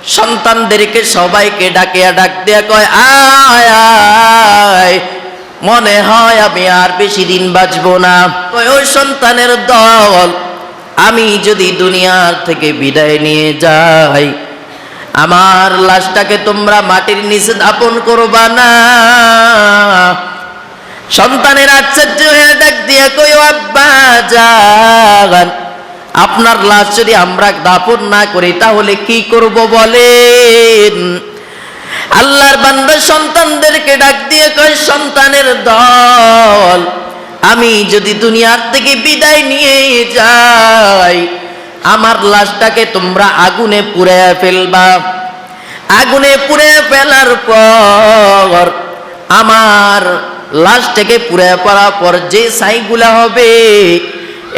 সন্তানদেরকে সবাইকে ডাক দিয়া কয়, আয় আয়, মনে হয় আমি আর বেশি দিন বাঁচবো না। কয়, ওই সন্তানের দল, আমি যদি দুনিয়ার থেকে বিদায় নিয়ে যাই, আমার লাশটাকে তোমরা মাটির নিচে দাপন করবা না। সন্তানের আশ্চর্য হয়ে ডাক দিয়া কই, আব্বা জান, আপনার লাশ যদি আমরা দাপন না করি তাহলে কি করব বলেন? আল্লাহর বান্দা সন্তানদেরকে ডাক দিয়ে কয়, সন্তানের দল, আমি যদি দুনিয়ার থেকে বিদায় নিয়ে যাই, আমার লাশটাকে তোমরা আগুনে পুড়িয়ে ফেলবা। আগুনে পুড়িয়ে ফেলার পর আমার লাশটাকে পুড়িয়ে পড়ার পর যে ছাইগুলা হবে,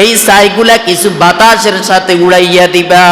এই ছাইগুলা কিছু বাতাসের সাথে উড়াইয়া দিবা,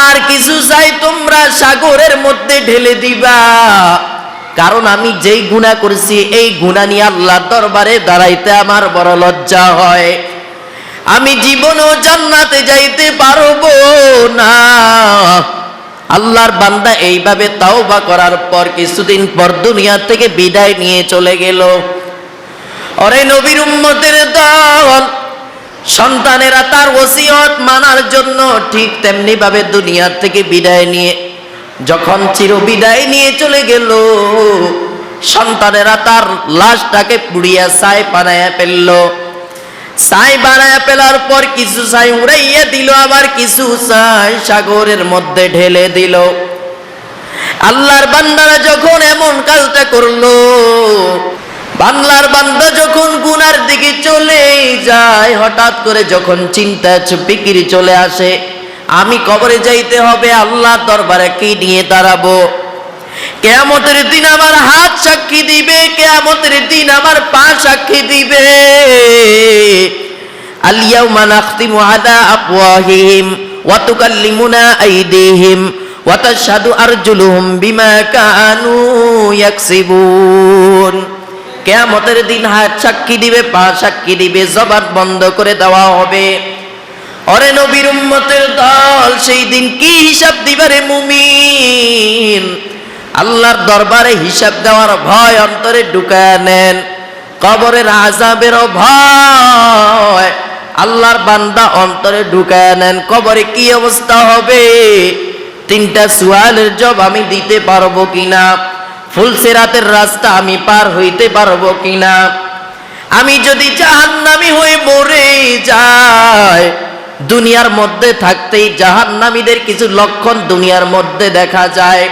আর কিছু ছাই তোমরা সাগরের মধ্যে ঢেলে দিবা। কারণ আমি যেই গুনাহ করছি এই গুনাহ নিয়ে আল্লাহর দরবারে দাঁড়াইতে আমার বড় লজ্জা হয়। আমি জীবনেও জান্নাতে যাইতে পারবো না। আল্লাহর বান্দা এইভাবে তাওবা করার পর কিছুদিন পর দুনিয়া থেকে বিদায় নিয়ে চলে গেল। ওরে নবীর উম্মতের দল, সন্তানেরা তার ওসিয়ত মানার জন্য ঠিক তেমনি ভাবে দুনিয়া থেকে বিদায় নিয়ে যখন চিরবিদায় নিয়ে চলে গেল, সন্তানেরা তার লাশটাকে পুড়িয়া ছাই বানায়া ফেলল। ছাই বানায়া ফেলার পর কিছু ছাই উড়াইয়া দিল, আবার কিছু ছাই সাগরের মধ্যে ঢেলে দিল। আল্লাহর বান্দারা যখন এমন কাজটা করলো, বাংলার বান্দা যখন গুনার দিকে চলে যায়, হঠাৎ করে যখন চিন্তা ফিকির চলে আসে, আমি কবরে যাইতে হবে, আল্লাহর দরবারে কি নিয়ে দাঁড়াবো? কিয়ামতের দিন আমার হাত সাক্ষী দিবে, কিয়ামতের দিন আমার পা সাক্ষী দিবে। আল ইয়াউমা নাখতিমু আলা আফওয়াহিহিম ওয়া তুকাল্লিমুনা আইদিহিম ওয়া তাশহাদু আরজুলুহুম বিমা কানু ইয়াকসিবুন। কিয়ামতের দিন হাত সাক্ষী দিবে, পা সাক্ষী দিবে, জবান বন্ধ করে দেওয়া হবে। ওরে নবীর উম্মতের দল, সেই দিন কি হিসাব দিবারে মুমিন? আল্লাহর দরবারে হিসাব দেওয়ার ভয় অন্তরে ঢুকায় নেন, কবরের আযাবের ভয় আল্লাহর বান্দা অন্তরে ঢুকায় নেন। কবরে কি অবস্থা হবে? তিনটা সুয়ালের জবাব আমি দিতে পারবো কিনা? ফুলসিরাতের রাস্তা আমি পার হইতে পারবো কিনা? আমি যদি জাহান্নামী হয়ে মরে যাই, দুনিয়ার মধ্যে থাকতেই জাহান্নামীদের কিছু লক্ষণ দুনিয়ার মধ্যে দেখা যায়।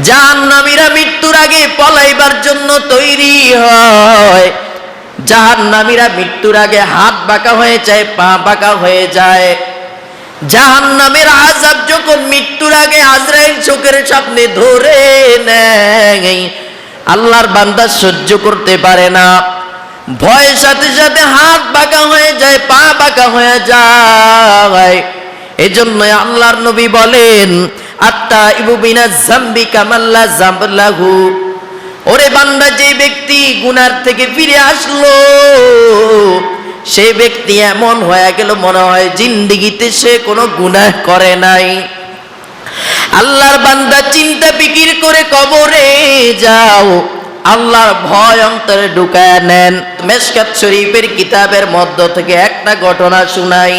জাহান্নামীরা মৃত্যুর আগে পলাইবার জন্য তৈরি হয়। জাহান্নামীরা মৃত্যুর আগে হাত বাঁকা হয়ে যায়, পা বাঁকা হয়ে যায়। জাহান্নামের আযাব যখন মৃত্যুর আগে আজরাইল চোখের সামনে ধরে নেয়, আল্লাহর বান্দা সহ্য করতে পারে না। ভয়ের সাথে সাথে হাত বাঁকা হয়ে যায়, পা বাঁকা হয়ে যায়। এজন্য আল্লাহর নবী বলেন, আত্তাইবু মিনাজ যামবি কামাল্লা যামলাহু। ওরে বান্দা, যে ব্যক্তি গুনার থেকে ফিরে আসলো, সেই ব্যক্তি এমন হয়ে গেল মনে হয় জিন্দেগিতে সে কোনো গুনাহ করে নাই। আল্লাহর বান্দা চিন্তা ফিকির করে কবরে যাও, আল্লাহর ভয় অন্তরে ঢুকায় নেন। মেশকাত শরীফের কিতাবের মধ্য থেকে একটা ঘটনা শুনাই।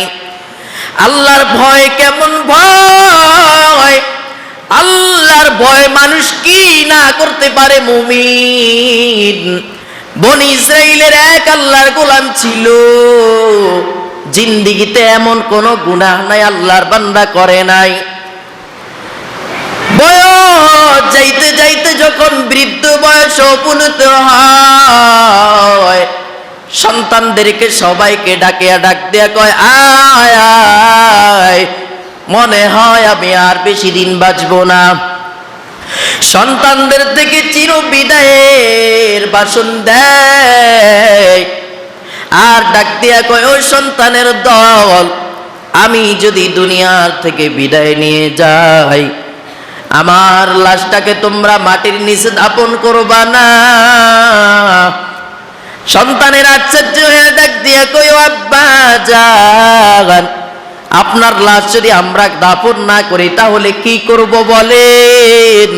আল্লাহর ভয় কেমন ভয়! আল্লাহর ভয় মানুষ কি না করতে পারে মুমিন। বনি ইসরাইলের এক আল্লাহর গোলাম ছিল, জিন্দেগিতে এমন কোন গুনাহ নাই আল্লাহর বান্দা করে নাই। বয়স যাইতে যাইতে যখন বৃদ্ধ বয়স উপনীত হয়, সন্তানদেরকে সবাইকে ডাক দিয়া কয়, আয় আয়, মনে হয় আমি আর বেশি দিন বাঁচবো না। সন্তানদের থেকে চির বিদায়ের ভাষণ দেয়, আর ডাক দিয়া কয়, ওই সন্তানের দল, আমি যদি দুনিয়ার থেকে বিদায় নিয়ে যাই, আমার লাশটাকে তোমরা মাটির নিচে দাপন করবা না। সন্তানের আশ্চর্য হয়ে ডাক দিয়া কই, আব্বা জান, আপনার লাশ যদি আমরা দাফন না করি তাহলে কি করব বলেন?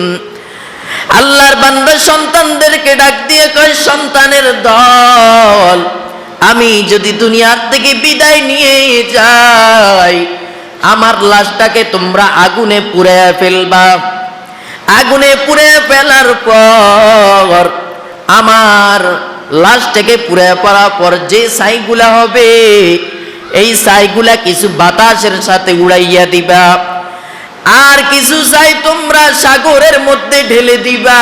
আল্লাহর বান্দা সন্তানদেরকে ডাক দিয়ে কয়, সন্তানের দল, আমি যদি দুনিয়ার থেকে বিদায় নিয়ে যাই, আমার লাশটাকে তোমরা আগুনে পুড়িয়ে ফেলবা। আগুনে পুড়িয়ে ফেলার পর আমার লাশটাকে পুড়িয়ে পড়ার পর যে ছাইগুলা হবে, এই ছাইগুলা কিছু বাতাসের সাথে উড়াইয়া দিবা, আর কিছু ছাই তোমরা সাগরের মধ্যে ঢেলে দিবা।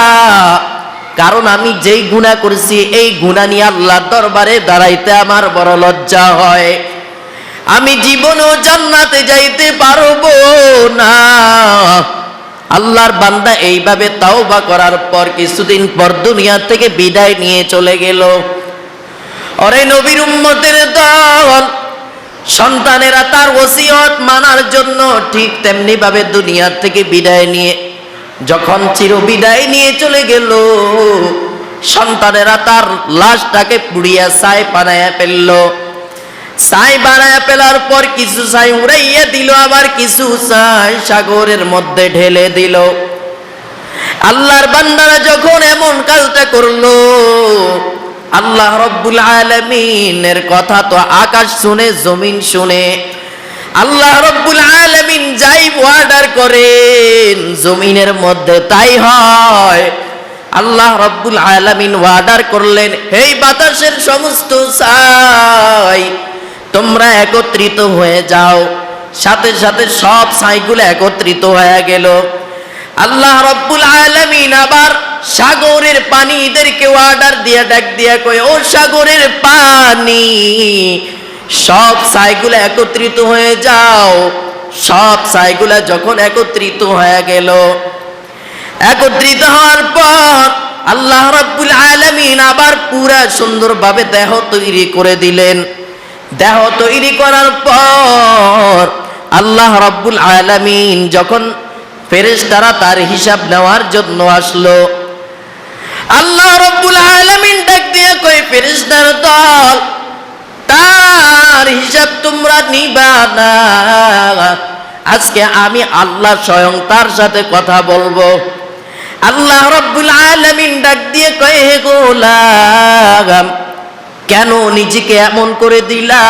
কারণ আমি যেই গুনাহ করছি এই গুনাহ নিয়ে আল্লাহর দরবারে দাঁড়াইতে আমার বড় লজ্জা হয়। আমি জীবনেও জান্নাতে যাইতে পারবো না। আল্লাহর বান্দা এইভাবে তাওবা করার পর কিছুদিন পর দুনিয়া থেকে বিদায় নিয়ে চলে গেল। ওরে নবীর উম্মতের দল, সন্তানেরা তার ওসিয়ত মানার জন্য ঠিক তেমনি ভাবে দুনিয়া থেকে বিদায় নিয়ে যখন চিরবিদায় নিয়ে চলে গেল, সন্তানেরা তার লাশটাকে পুড়িয়া ছাই বানায়া ফেলল। ছাই বানায়া ফেলার পর কিছু ছাই উড়াইয়া দিল, আবার কিছু ছাই সাগরের মধ্যে ঢেলে দিল। আল্লাহর বান্দারা যখন এমন কাজটা করলো, আল্লাহ রব্বুল আলামিনের কথা তো আকাশ শুনে, জমিন শুনে। আল্লাহ রব্বুল আলামিন যাই অর্ডার করেন জমিনের মধ্যে তাই হয়। আল্লাহ রব্বুল আলামিন অর্ডার করলেন, এই বাতাসের সমস্ত ছাই তোমরা একত্রিত হয়ে যাও। সাথে সাথে সব ছাইগুলো একত্রিত হয়ে গেল। আল্লাহ রব্বুল আলামিন আবার সাগরের পানিদেরকে অর্ডার দিয়ে ডাক দিয়া কয়, ও সাগরের পানি, সব ছাইগুলো একত্রিত হয়ে যাও। সব ছাইগুলো যখন একত্রিত হয়ে গেল, একত্রিত হওয়ার পর আল্লাহ রাব্বুল আলামিন আবার পুরা সুন্দরভাবে দেহ তৈরি করে দিলেন। দেহ তৈরি করার পর আল্লাহ রাব্বুল আলামিন যখন ফেরেশতারা তার হিসাব নেওয়ার জন্য আসলো, আল্লাহ রাব্বুল আলামিন ডাক দিয়ে কয়, ফেরেশতার দল, তার হিসাব তোমরা নিবা না, আজকে আমি আল্লাহ স্বয়ং তার সাথে কথা বলবো। আল্লাহ রাব্বুল আলামিন ডাক দিয়ে কয়, হে গোলাম, কেন নিজেকে এমন করে দিলা?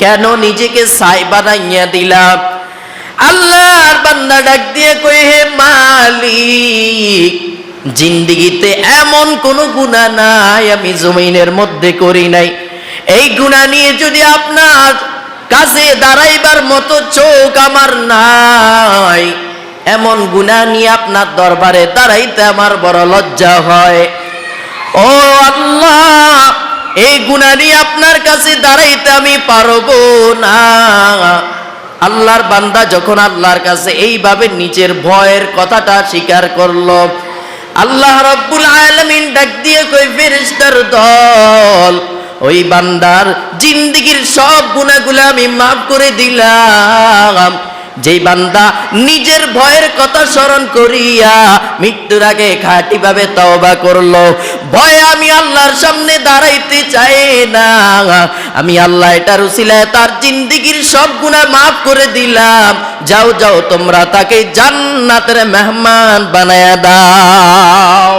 কেন নিজেকে ছাই বানাইয়া দিলা? আল্লাহর বান্দা ডাক দিয়ে কয়, হে মালিক, জিন্দেগিতে এমন কোন গুনাহ নাই আমি জমিনের মধ্যে করি নাই। এই গুনাহ নিয়ে যদি আপনার কাছে দাঁড়াইবার মতো চোখ আমার নাই, এমন গুনাহ নিয়ে আপনার দরবারে দাঁড়াইতে আমার বড় লজ্জা হয়। ও আল্লাহ, এই গুনাহ নিয়ে আপনার কাছে দাঁড়াইতে আমি পারবো না। আল্লাহর বান্দা যখন আল্লাহর কাছে এইভাবে নিজের ভয়ের কথাটা স্বীকার করলো, আল্লাহ রাব্বুল আলামিন ডাক দিয়ে কই, ফেরেশতার দল, ওই বান্দার জিন্দেগীর সব গুনাহগুলো আমি মাফ করে দিলাম। যেই বান্দা নিজের ভয়ের কথা স্মরণ করিয়া মৃত্যুর আগে খাঁটিভাবে তওবা করলো, ভয়ে আমি আল্লাহর সামনে দাঁড়াইতে চাই না, আমি আল্লাহ এটার উসিলায় তার জিন্দেগীর সব গুনাহ মাফ করে দিলাম। যাও যাও, তোমরা তাকে জান্নাতের মেহমান বানায়া দাও।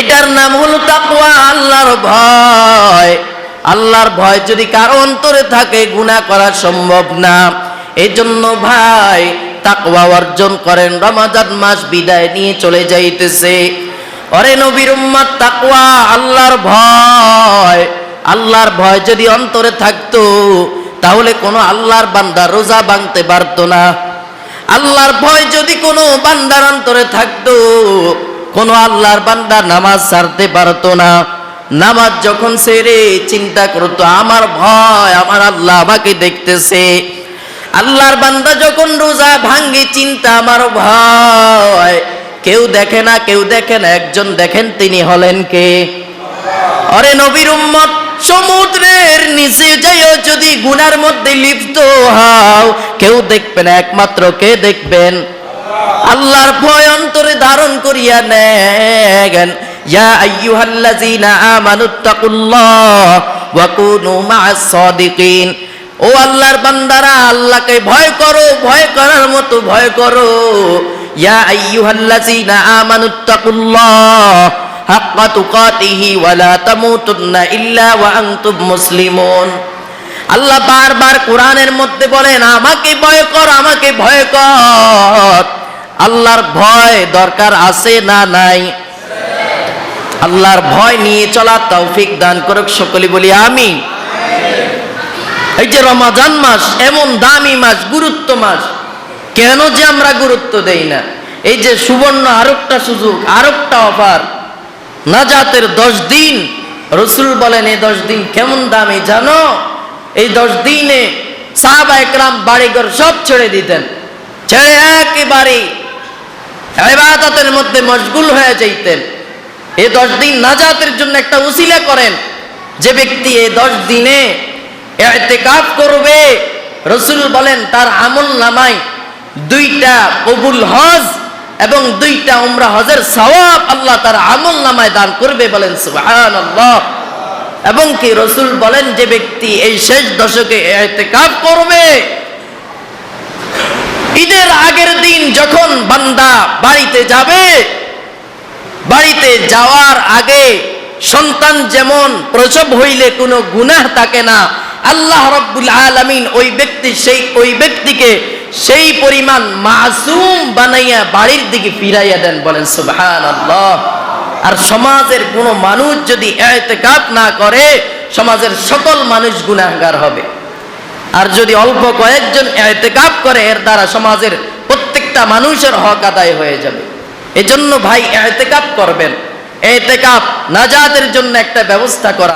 এটার নাম হলো তাকওয়া, আল্লাহর ভয়। আল্লাহর ভয় যদি কারো অন্তরে থাকে, গুনাহ করা সম্ভব না। এজন্য ভাই, তাকওয়া অর্জন করেন। রমজান মাস বিদায় নিয়ে চলে যাইতেছে। ওরে নবীর উম্মত, তাকওয়া, আল্লাহর ভয়। আল্লাহর ভয় যদি অন্তরে থাকতো, তাহলে কোনো আল্লাহর বান্দা রোজা ভাঙতে পারতো না। আল্লাহর ভয় যদি কোনো বান্দার অন্তরে থাকতো, কোনো আল্লাহর বান্দা নামাজ ছাড়তে পারতো না। নামাজ যখন ছেড়ে চিন্তা করতো, আমার ভয়, আমার আল্লাহ আমাকে দেখতেছে। আল্লাহর বান্দা যখন রোজা ভাঙ্গে, চিন্তা, আমার ভয়, কেউ দেখে না, কেউ দেখে না, একজন দেখেন, তিনি হলেন কে? আরে নবীর উম্মত, সমুদ্রের নিচে যাইও যদি গুনার মধ্যে লিপ্ত হও, কেউ দেখবে না, একমাত্র কে দেখবেন? আল্লাহর ভয় অন্তরে ধারণ করিয়া নেন। ইয়া আইয়ুহাল্লাযীনা আমানুত্তাকুল্লাহ ওয়া কুনু মা'আস সাদিকিন। ও ও আল্লাহর বান্দারা, আল্লাহকে ভয় করো, ভয় করার মতো ভয় করো। ইয়া আইয়ুহাল্লাযীনা আমানুত্তাকুল্লাহ হাক্কা তুকাতিহি ওয়া লা তামুতুন্না ইল্লা ওয়া আনতুম মুসলিমুন। আল্লাহ বারবার কোরআনের মধ্যে বলেন, আমাকে ভয় কর, আমাকে ভয় কর। আল্লাহর ভয় দরকার আছে না নাই? আল্লাহর ভয় নিয়ে চলার তৌফিক দান করুক, সকলে বলি আমিন। এই যে রমাজান মাস, এমন দামি মাস, গুরুত্ব মাস, কেন যে আমরা গুরুত্ব দেই না? এই যে সুবর্ণ আরেকটা সুযোগ, আরেকটা অফার, নাজাতের 10 দিন। রাসূল বলেন এই 10 দিন কেমন দামি জানো? এই 10 দিনে সাহাবা একরাম বাড়িঘর সব ছেড়ে দিতেন, ছেড়ে একেবারে ইবাদতের মধ্যে মশগুল হয়ে যাইতেন। এই 10 দিন নাজাতের জন্য একটা উসিলা করেন। যে ব্যক্তি এই 10 দিনে ইতিকাফ করবে, রাসূল বলেন তার আমল নামায় 2টা কবুল হজ এবং 2টা উমরা হজের সওয়াব আল্লাহ তার আমল নামায় দান করবে, বলেন সুবহানাল্লাহ। এবং কি রাসূল বলেন যে ব্যক্তি এই শেষ দশকে ইতিকাফ করবে, ঈদের আগের দিন যখন বান্দা বাড়িতে যাবে, বাড়িতে যাওয়ার আগে সন্তান যেমন প্রসব হইলে কোনো গুনাহ থাকে না, আল্লাহ রাব্বুল আলামিন ওই ব্যক্তিকে সেই পরিমাণ মাসুম বানাইয়া বাড়ির দিকে ফিরাইয়া দেন, বলেন সুবহানাল্লাহ। আর সমাজের কোনো মানুষ যদি ইতিকাফ না করে, সমাজের সকল মানুষ গুনাহগার হবে। আর যদি অল্প কয়েকজন ইতিকাফ করে, এর দ্বারা সমাজের প্রত্যেকটা মানুষের হক আদায় হয়ে যাবে। এজন্য ভাই ইতিকাফ করবেন। ইতিকাফ নাজাতের জন্য একটা ব্যবস্থা করা।